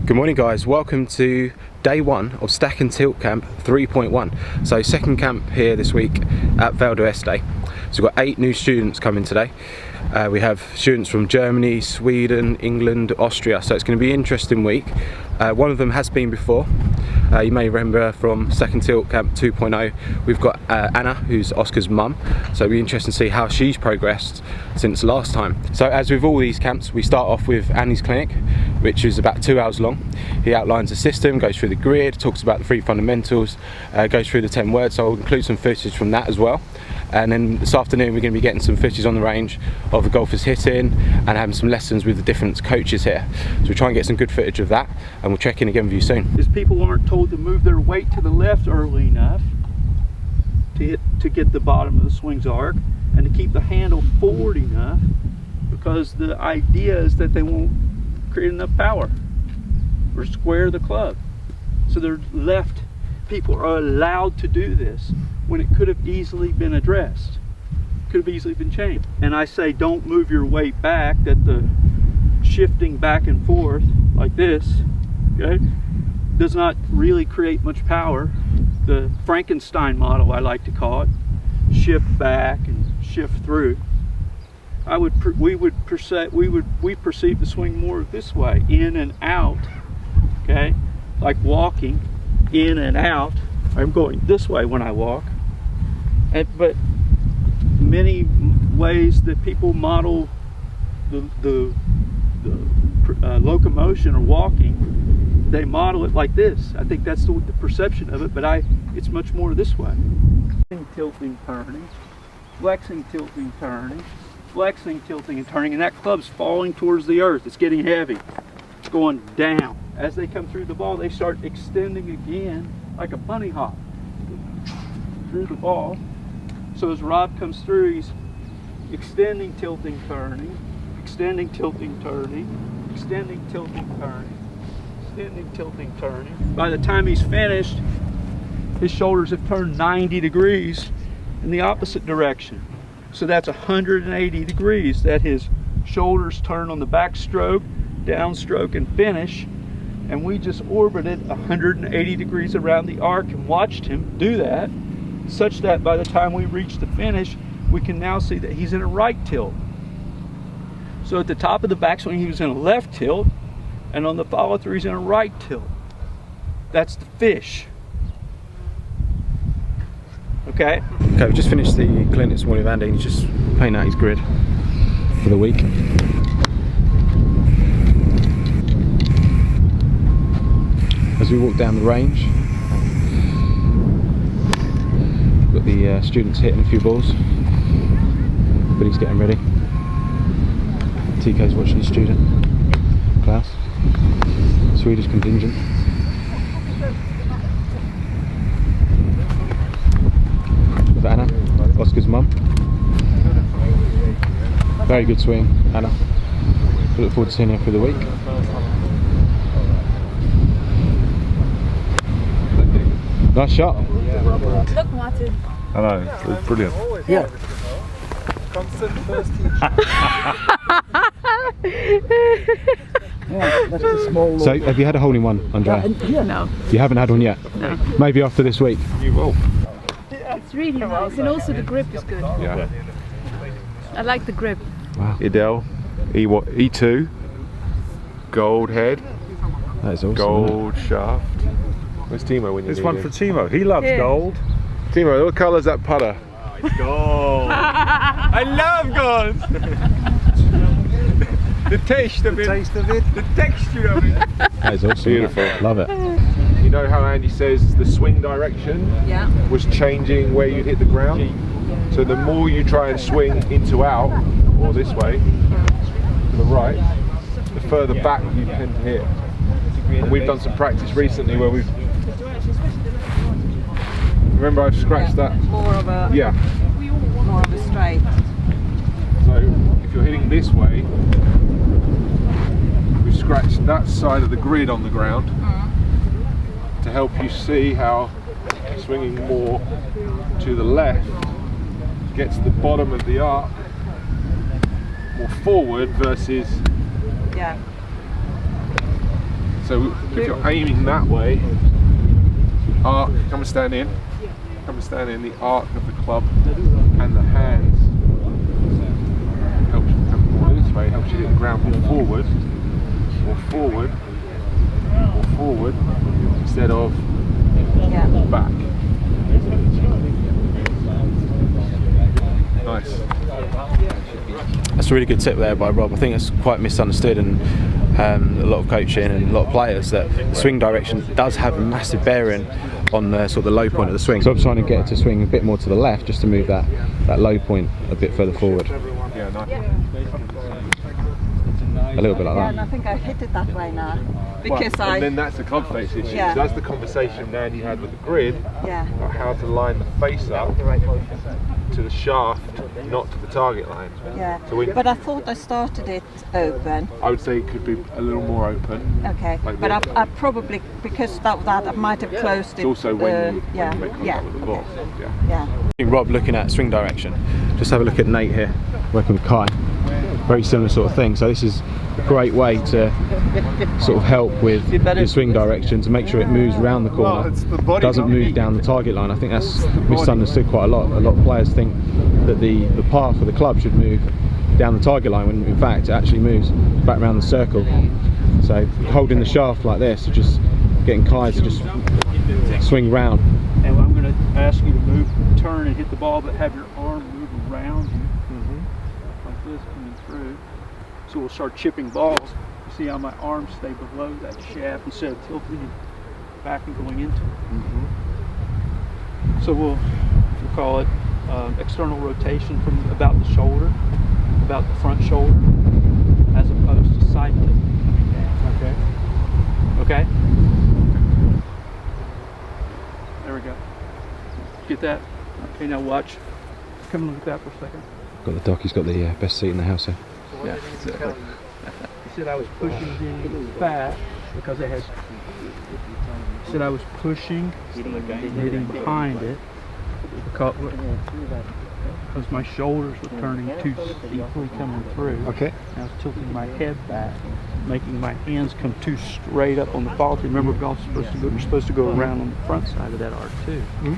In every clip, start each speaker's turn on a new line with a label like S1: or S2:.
S1: Good morning guys, welcome to day one of Stack and Tilt Camp 3.1. So second camp here this week at Valle, este. So we've got 8 new students coming today. We have students from Germany, Sweden, England, Austria, so it's going to be an interesting week. One of them has been before. You may remember from Stack and Tilt Camp 2.0, we've got Anna, who's Oscar's mum, so it'll be interesting to see how she's progressed since last time. So as with all these camps, we start off with Andy's clinic, which is about 2 hours long. He outlines the system, goes through the grid, talks about the 3 fundamentals, goes through the 10 words, so I'll include some footage from that as well. And then this afternoon we're going to be getting some footage on the range of the golfers hitting and having some lessons with the different coaches here. So we'll try and get some good footage of that, and we'll check in again with you soon.
S2: Is people aren't told to move their weight to the left early enough to get the bottom of the swing's arc, and to keep the handle forward enough, because the idea is that they won't create enough power or square the club. So their left people are allowed to do this when it could have easily been addressed, could have easily been changed. And I say don't move your weight back, that the shifting back and forth like this, okay, does not really create much power. The Frankenstein model, I like to call it, shift back and shift through. We perceive the swing more this way, in and out, okay, like walking in and out. I'm going this way when I walk, but many ways that people model the locomotion or walking, they model it like this. I think that's the perception of it, but it's much more this way. Tilting, turning, flexing, tilting, turning, flexing, tilting, and turning, and that club's falling towards the earth. It's getting heavy. It's going down. As they come through the ball, they start extending again like a bunny hop through the ball. So as Rob comes through, he's extending, tilting, turning, extending, tilting, turning, extending, tilting, turning, extending, tilting, turning. By the time he's finished, his shoulders have turned 90 degrees in the opposite direction. So that's 180 degrees that his shoulders turn on the backstroke, downstroke, and finish. And we just orbited 180 degrees around the arc and watched him do that, such that by the time we reach the finish, we can now see that he's in a right tilt. So at the top of the backswing, he was in a left tilt, and on the follow through, he's in a right tilt. That's the fish. Okay?
S1: Okay, we've just finished the clinic this morning with Andy, and he's just painting out his grid for the week. As we walk down the range, got the students hitting a few balls, but he's getting ready. TK's watching his student, Klaus, Swedish contingent. With Anna, Oscar's mum. Very good swing, Anna. We look forward to seeing her for the week. Nice shot.
S3: Look, Martin.
S4: I know, it was brilliant.
S1: Yeah.
S4: Constant first teacher.
S5: Yeah, that's a small.
S1: So, have you had a hole in one, Andrea?
S5: Yeah.
S3: No.
S1: You haven't had one yet?
S3: No.
S1: Maybe after this week?
S4: You will.
S3: It's really nice, and also the grip is good.
S4: Yeah.
S3: I like the grip.
S1: Wow.
S4: Idel, E2, gold head,
S1: That is awesome.
S4: gold shaft. Where's Timo when you
S6: This
S4: need
S6: one
S4: him?
S6: for Timo. He loves
S3: Yeah.
S6: gold.
S4: Timo, what colour's that putter?
S6: Gold.
S4: I love gold! The taste of it,
S6: Taste of it.
S4: the texture of it.
S1: That is awesome.
S4: Beautiful.
S1: Love it.
S4: You know how Andy says the swing direction
S3: Yeah.
S4: was changing where you hit the ground? So the more you try and swing into out, or this way, to the right, the further back you tend to hit. And we've done some practice recently where we've... Remember I've scratched that?
S3: More of a straight.
S4: So if you're hitting this way, we've scratched that side of the grid on the ground to help you see how swinging more to the left gets the bottom of the arc more forward versus
S3: Yeah.
S4: So if you're aiming that way, arc, come and stand in. Come and stand in the arc of the club and the hands. Helps you come more this way, helps you hit the ground more forward, instead of back. Nice.
S1: That's a really good tip there by Rob. I think it's quite misunderstood, and a lot of coaching and a lot of players, that swing direction does have a massive bearing on the sort of the low point of the swing. So I'm trying to get it to swing a bit more to the left, just to move that low point a bit further forward.
S4: Yeah, nice.
S1: A little bit like
S5: Yeah,
S1: that.
S5: and I think I hit it that way now. Because
S4: And then that's the club face issue.
S5: Yeah.
S4: So that's the conversation Andy had with the grid
S5: yeah.
S4: about how to line the face up to the shaft, not to the target line.
S5: Yeah.
S4: So when,
S5: But I thought I started it open.
S4: I would say it could be a little more open.
S5: Okay.
S4: Like
S5: But
S4: this.
S5: I probably, because that I might have closed it.
S4: It's also when you
S5: yeah.
S4: make contact
S5: Yeah.
S4: with the ball. Yeah.
S5: Yeah.
S1: Rob looking at swing direction. Just have a look at Nate here, working with Kai. Very similar sort of thing. So this is a great way to sort of help with your swing direction, to make sure it moves around the corner,
S6: Well, it's the body,
S1: doesn't
S6: not
S1: move
S6: me.
S1: down the target line. I think that's misunderstood quite a lot. A lot of players think that the path of the club should move down the target line, when in fact it actually moves back around the circle. So holding the shaft like this, just getting Kai to just swing round.
S2: And I'm going to ask you to move, turn and hit the ball, but have your arm move around you, like this, coming through. So we'll start chipping balls. You see how my arms stay below that shaft instead of tilting it back and going into it. So we'll call it external rotation from about the shoulder, about the front shoulder, as opposed to side tilt.
S4: Okay.
S2: Okay? There we go. Get that? Okay, now watch. Come and look at that for a second.
S1: Got the doc, he's got the best seat in the house here.
S2: Yeah, exactly. He said I was pushing the back because it has. He said I was pushing, hitting behind it because my shoulders were turning too steeply coming through.
S6: Okay.
S2: I was tilting my head back, making my hands come too straight up on the ball. Remember, golf's supposed to go. You're supposed to go around on the front side of that arc too.
S1: It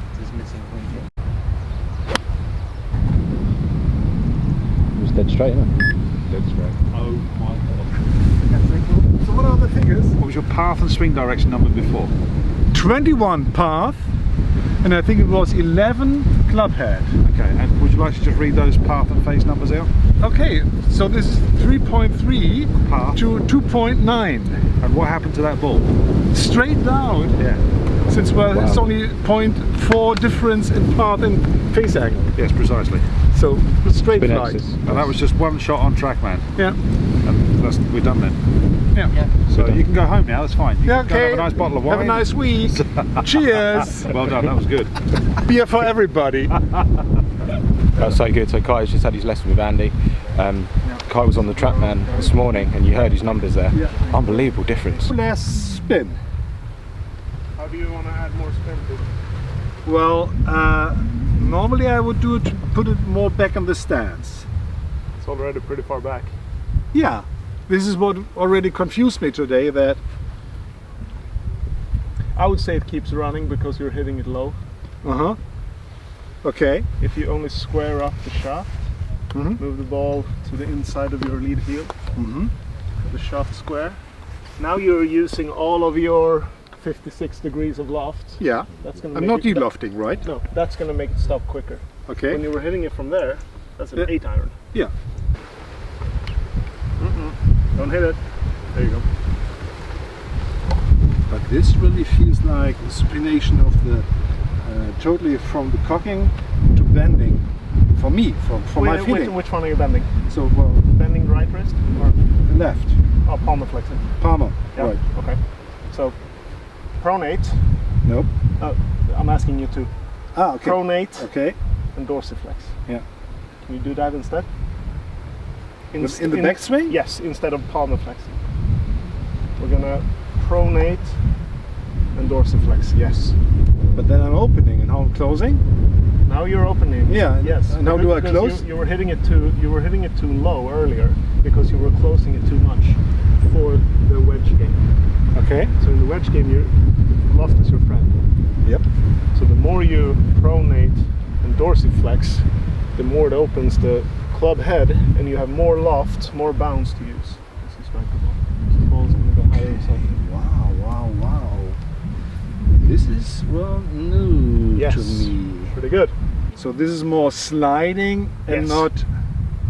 S1: was dead straight, isn't it?
S4: Dead straight.
S2: Oh my God.
S6: So what are the figures? What was your path and swing direction number before? 21 path, and I think it was 11 club head. Okay, and would you like to just read those path and face numbers out? Okay, so this is 3.3 path to 2.9. And what happened to that ball? Straight down. Yeah. Since it's only 0.4 difference in path and face angle. Yes, precisely. So straight
S1: Spin
S6: flight.
S1: axis.
S6: And that was just one shot on track, man.
S2: Yeah.
S6: And we're done then. Yeah. So you can go home now. That's fine. You can go have a nice bottle of wine.
S2: Have a nice week. Cheers.
S6: Well done. That was good.
S2: Beer for everybody.
S1: That's so good. So Kai's just had his lesson with Andy. Kai was on the TrackMan this morning, and you heard his numbers there.
S2: Yeah.
S1: Unbelievable difference.
S2: Less spin.
S4: How do you want to add more spin to it?
S2: Well, normally I would do it, put it more back in the stance.
S4: It's already pretty far back.
S2: Yeah, this is what already confused me today, that
S7: I would say it keeps running because you're hitting it low.
S2: okay.
S7: If you only square up the shaft, move the ball to the inside of your lead heel, the shaft square. Now you're using all of your 56 degrees of loft.
S2: Yeah,
S7: That's gonna
S2: I'm
S7: make
S2: not
S7: it-
S2: delofting, right?
S7: No, that's going to make it stop quicker.
S2: Okay.
S7: When you were hitting it from there, that's an
S2: Yeah.
S7: 8-iron.
S2: Yeah.
S7: Don't hit it. There you go.
S2: But this really feels like a supination of the totally from the cocking to bending. For me, for my feeling.
S7: Which one are you bending?
S2: So, well,
S7: Bending right wrist or
S2: left,
S7: palmar flexing?
S2: palmar,
S7: Yeah.
S2: right.
S7: Okay. So pronate.
S2: Nope.
S7: I'm asking you to
S2: Okay.
S7: pronate
S2: Okay.
S7: and dorsiflex.
S2: Yeah.
S7: Can you do that instead?
S2: In the backswing?
S7: Yes, instead of palmar flexing. We're gonna pronate and dorsiflex. Yes.
S2: But then I'm opening and how I'm closing.
S7: Now you're opening.
S2: Yeah.
S7: Yes.
S2: And how do I
S7: Because
S2: close?
S7: You were hitting it too low earlier because you were closing it too much for the wedge game.
S6: Okay.
S7: So in the wedge game, your loft is your friend.
S6: Yep.
S7: So the more you pronate and dorsiflex, the more it opens the club head, and you have more loft, more bounce to use as you strike the ball. So the ball's going to go higher and softer.
S6: Wow, wow, wow. This is, well, new
S7: Yes.
S6: to me.
S7: Pretty good.
S6: So this is more sliding and
S7: Yes.
S6: not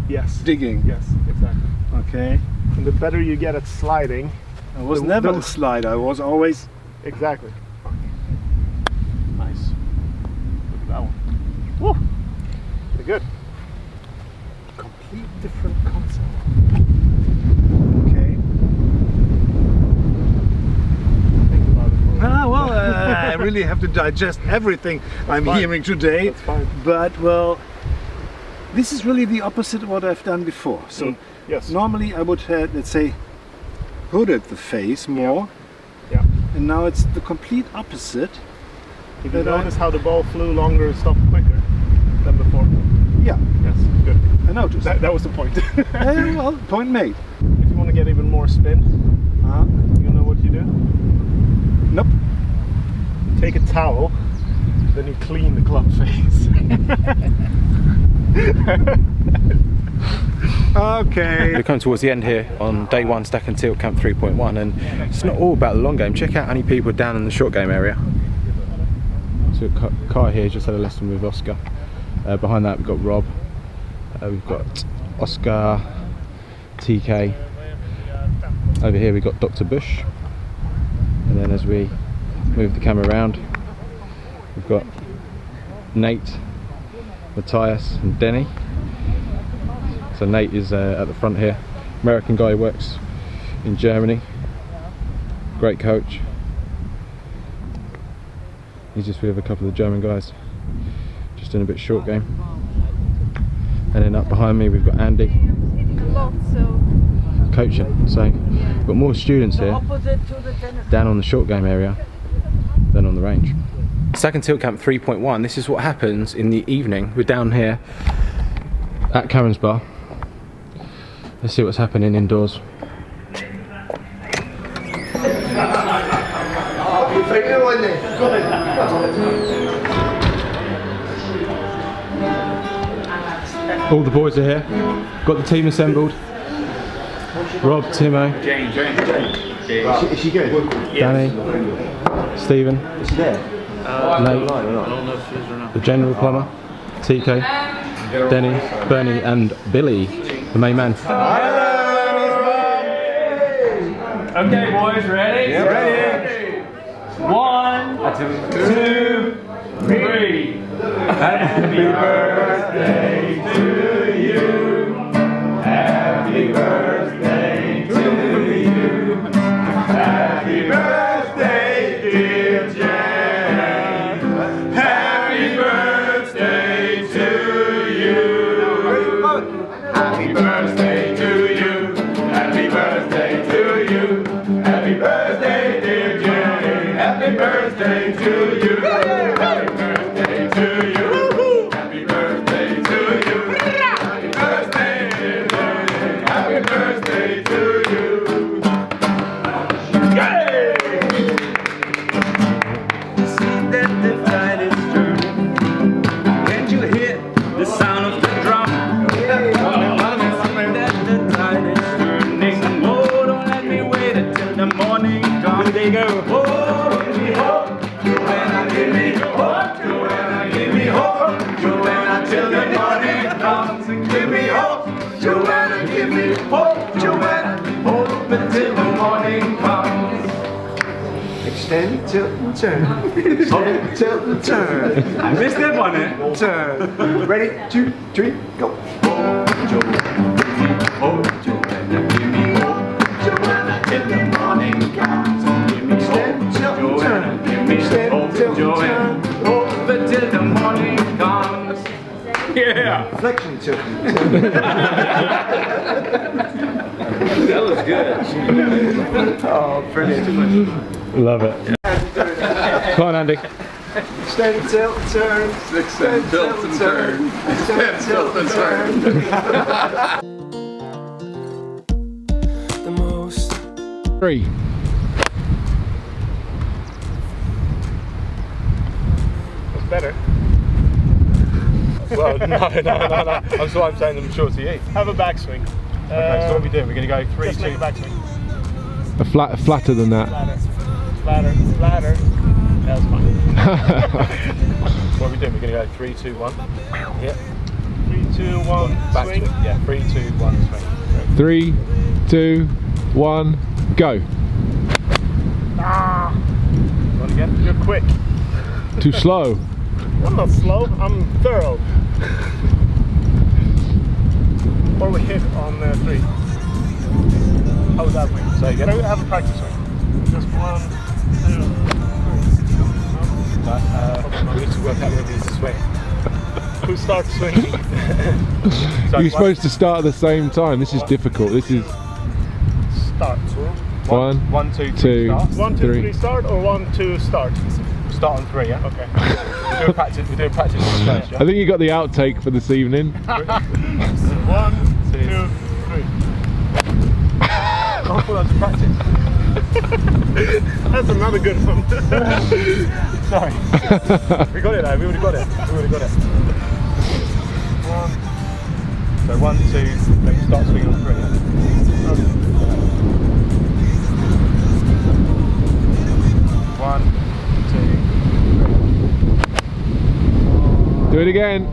S7: Yes.
S6: digging.
S7: Yes, exactly.
S6: Okay.
S7: And the better you get at sliding,
S6: I was
S7: The-
S6: never
S7: the-
S6: a slider. I was always.
S7: exactly. Nice. Look at that one. Woo! Pretty good.
S6: Complete different concept. Okay.
S7: Think about it. For
S6: Ah, well, I really have to digest everything I'm
S7: fine.
S6: hearing today.
S7: That's fine.
S6: But, well, this is really the opposite of what I've done before. So
S7: Yes.
S6: normally I would have, let's say, hooded the face more.
S7: Yeah.
S6: And now it's the complete opposite.
S7: Did you
S6: But I-
S7: notice how the ball flew longer and stopped quicker than before?
S6: Yeah,
S7: Yes. Good.
S6: I noticed.
S7: That was the point.
S6: Well, point made.
S7: If you want to get even more spin,
S6: Uh-huh.
S7: you know what you do?
S6: Nope.
S7: Take a towel, then you clean the club face.
S6: Okay.
S1: We're coming towards the end here on day one, Stack and Tilt Camp 3.1, and it's not all about the long game. Check out how many people down in the short game area. So Kai here just had a lesson with Oscar. Behind that we've got Rob, we've got Oscar, TK. Over here we've got Dr. Bush, and then as we move the camera around, we've got Nate, Matthias and Denny. So Nate is at the front here, American guy who works in Germany, great coach. He's just with a couple of the German guys, just doing a bit of short game. And then up behind me we've got Andy
S3: A lot, so
S1: coaching. So we've got more students here down on the short game area than on the range. Stack and Tilt Camp 3.1, this is what happens in the evening. We're down here at Karen's Bar. Let's see what's happening indoors. All the boys are here. Got the team assembled. Rob, Timo,
S8: Is she good?
S1: Danny, Stephen,
S8: Is she there?
S1: Nate, the General Plummer, TK, Denny, Bernie and Billy, the main man.
S2: Okay, boys, ready?
S8: Yeah, ready.
S2: 1, 2, 3. Happy birthday to you. Happy birthday to you. Happy birthday, dear Jan. Happy birthday to you. Happy birthday to you. Happy birthday to you. Happy birthday, dear Jan. Happy birthday to you. Happy birthday to you. Happy birthday to you. Happy birthday, dear Jan. Happy birthday to you. Yay! See that the tide is turning. Can't you hear the sound of the drum? See that the tide is turning. Oh, don't let me wait until the morning comes. They go, oh, give me hope, Joanna, give me hope, Joanna, give me hope, Joanna, till the morning comes. Give me hope, Joanna, give me hope, Joanna, hope until the morning comes.
S8: Extend, tilt, and turn. Hold, tilt, and turn.
S2: I missed that one, eh?
S8: Turn. Ready? 2, 3, go.
S2: Oh, Joanna, give me hope, Joanna, till the morning comes. Give me
S8: Extend,
S2: hope,
S8: tilt, and
S2: Joanna,
S8: turn.
S2: give me
S8: Extend,
S2: hope,
S8: tilt, and
S2: Joanna, hope until the morning comes. Yeah,
S8: Flexion, tilt, and
S2: that was good.
S8: Oh, brilliant.
S1: Love it. Come on, Andy.
S8: Extend, tilt, and turn. Extend, tilt, and turn. Extend, tilt, and turn.
S9: The most
S1: 3,
S7: Better.
S1: Well, no. That's what I'm saying. I'm sure to you.
S7: Have a backswing.
S1: Okay, so what are we doing? We're going to go 3,
S7: Just
S1: 2.
S7: make a backswing.
S4: Flatter than that.
S7: Flatter. That's fine.
S1: What are we doing? We're going to go 3, 2, 1. Yeah.
S7: 3, 2, 1.
S1: Back
S7: Swing.
S1: swing. Yeah. 3, 2, 1. Swing.
S4: 3, 2, 1, go.
S7: Ah,
S1: One again.
S7: you're quick.
S4: Too slow.
S7: I'm not slow. I'm thorough. Or we hit on 3. How was that swing?
S1: Say again.
S7: Have a practice swing. Just 1, 2.
S1: We need to work out where we need to swing.
S7: Who starts swinging?
S1: So
S4: You're supposed to start at the same time. This is difficult. This is
S7: Start.
S4: 1,
S1: 1, 2,
S4: 2,
S1: 3. Start.
S7: 1, 2, 3 start or 1, 2 start?
S1: Start on 3. Yeah.
S7: Okay.
S1: We're doing practice. We're doing practice on stage.
S4: I think you got the outtake for this evening.
S7: 1, 2, 3.
S1: I thought that was practice.
S7: That's another good one.
S1: Sorry. We got it though. We already got it. So 1, 2. Then we start swinging on 3.
S4: Do it again.